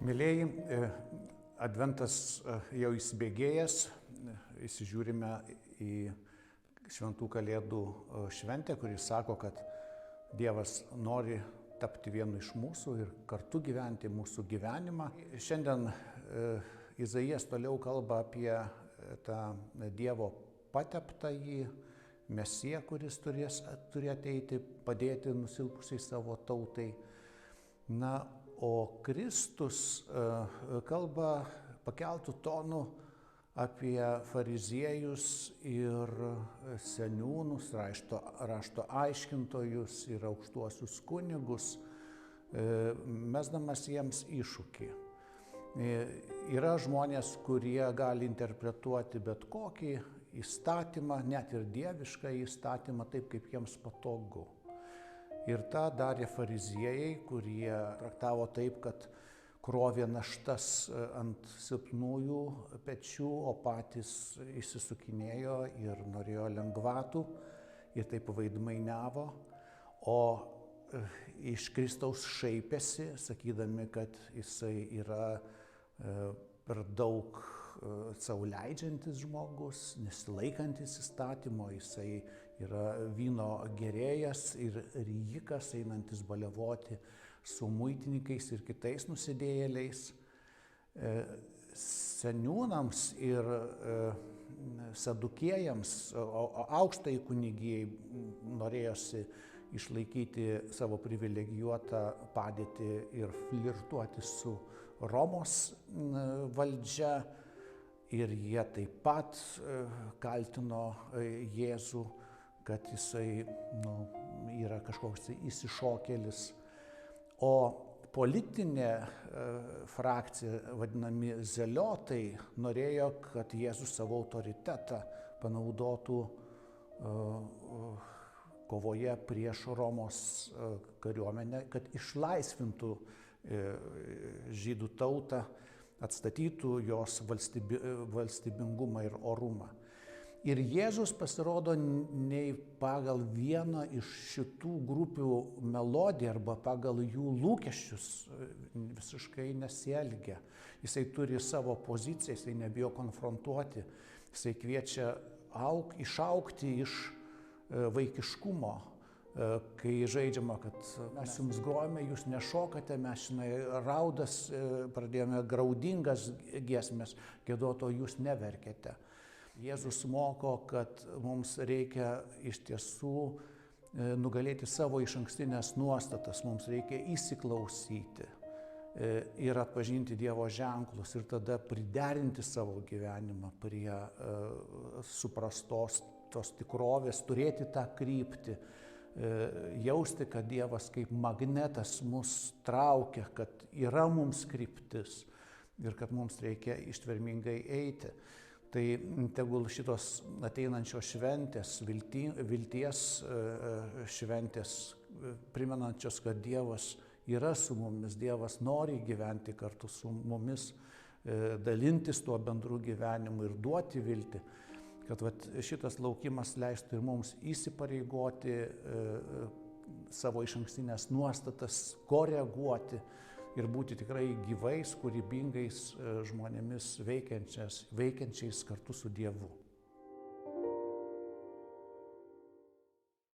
Mėlyjeji, Adventas jau įsibėgėjęs, įsižiūrime į Šventų Kalėdų šventę, kuri sako, kad Dievas nori tapti vienu iš mūsų ir kartu gyventi mūsų gyvenimą. Šiandien Izaijas toliau kalba apie tą Dievo pateptąjį Mesiją, kuris turi ateiti, padėti nusilpusiai savo tautai. Na, o Kristus kalba pakeltų tonų apie fariziejus ir seniūnus, rašto aiškintojus ir aukštuosius kunigus, mesdamas jiems iššūkį. Yra žmonės, kurie gali interpretuoti bet kokį įstatymą, net ir dievišką įstatymą, taip kaip jiems patogu. Ir tą darė fariziejai, kurie traktavo taip, kad krovė naštas ant silpnųjų pečių, o patys išsisukinėjo ir norėjo lengvatų ir taip vaidmainiavo, o iš Kristaus šaipėsi, sakydami, kad jisai yra per daug sau leidžiantis žmogus, nesilaikantis įstatymo, jisai yra vyno gerėjas ir ryjikas, einantis baliavoti su muitininkais ir kitais nusidėjėliais. Seniūnams ir sadukėjams, aukštai kunigijai norėjosi išlaikyti savo privilegijuotą padėtį ir flirtuoti su Romos valdžia. Ir jie taip pat kaltino Jėzų, kad jisai yra kažkoks išsišokėlis. O politinė frakcija, vadinami zeliotai, norėjo, kad Jėzus savo autoritetą panaudotų kovoje prieš Romos kariuomenę, kad išlaisvintų žydų tautą, atstatytų jos valstybingumą ir orumą. Ir Jėzus pasirodo nei pagal vieną iš šitų grupių melodiją arba pagal jų lūkesčius visiškai nesielgia. Jisai turi savo poziciją, jisai nebijo konfrontuoti, jisai kviečia išaugti iš vaikiškumo, kai žaidžiama, kad mes jums grojame, jūs nešokate, mes raudas pradėjome graudingas giesmes giedoti, o jūs neverkėte. Jėzus moko, kad mums reikia iš tiesų nugalėti savo išankstinės nuostatas, mums reikia įsiklausyti ir atpažinti Dievo ženklus ir tada priderinti savo gyvenimą prie suprastos tos tikrovės, turėti tą kryptį, jausti, kad Dievas kaip magnetas mus traukia, kad yra mums kryptis ir kad mums reikia ištvermingai eiti. Tai tegul šitos ateinančios šventės, vilties šventės, primenančios, kad Dievas yra su mumis, Dievas nori gyventi kartu su mumis, dalintis tuo bendru gyvenimu ir duoti viltį, kad šitas laukimas leistų ir mums įsipareigoti savo išankstinės nuostatas, koreguoti ir būti tikrai gyvais, kūrybingais žmonėmis veikiančiais kartu su Dievu.